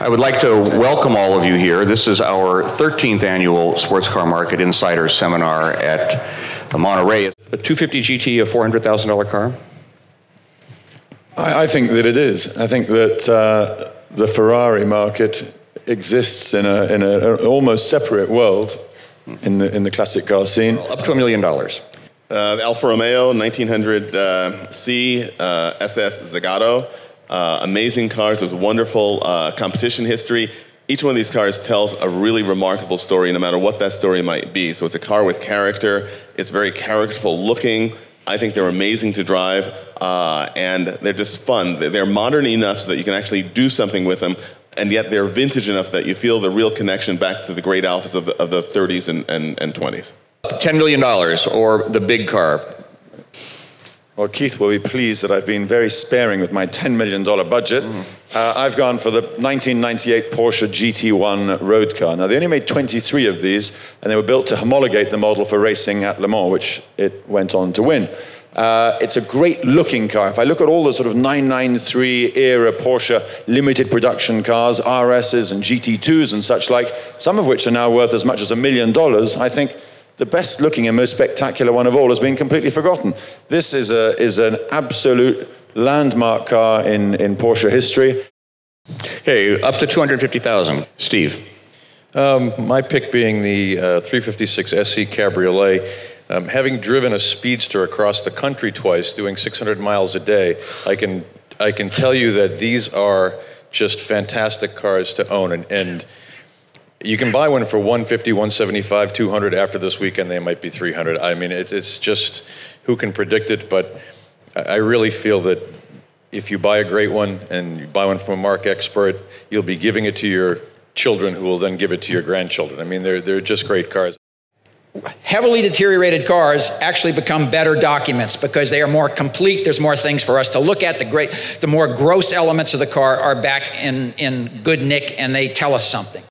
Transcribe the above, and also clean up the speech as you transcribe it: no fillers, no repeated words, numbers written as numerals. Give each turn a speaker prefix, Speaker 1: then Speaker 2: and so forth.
Speaker 1: I would like to welcome all of you here. This is our 13th annual Sports Car Market Insiders Seminar at Monterey. A 250 GT, a $400,000 car?
Speaker 2: I think that it is. I think that the Ferrari market exists in an almost separate world in the classic car scene.
Speaker 1: Up to $1 million.
Speaker 3: Alfa Romeo 1900C SS Zagato. Amazing cars with wonderful competition history. Each one of these cars tells a really remarkable story, no matter what that story might be. So it's a car with character. It's very characterful looking. I think they're amazing to drive, and they're just fun. They're modern enough so that you can actually do something with them, and yet they're vintage enough that you feel the real connection back to the great Alfas of the 30s and 20s.
Speaker 1: $10 million, or the big car.
Speaker 2: Well, Keith will be pleased that I've been very sparing with my $10 million budget. I've gone for the 1998 Porsche GT1 road car. Now, they only made 23 of these, and they were built to homologate the model for racing at Le Mans, which it went on to win. It's a great-looking car. If I look at all the sort of 993-era Porsche limited production cars, RSs and GT2s and such like, some of which are now worth as much as $1 million, I think the best-looking and most spectacular one of all has been completely forgotten. This is an absolute landmark car in Porsche history.
Speaker 1: Okay, up to $250,000. Steve.
Speaker 4: My pick being the 356 SE Cabriolet. Having driven a Speedster across the country twice, doing 600 miles a day, I can tell you that these are just fantastic cars to own, and you can buy one for $150, $175, $200. After this weekend, they might be $300. I mean, it's just, who can predict it? But I really feel that if you buy a great one and you buy one from a marque expert, you'll be giving it to your children, who will then give it to your grandchildren. I mean, they're just great cars.
Speaker 5: Heavily deteriorated cars actually become better documents because they are more complete. There's more things for us to look at. The more gross elements of the car are back in good nick, and they tell us something.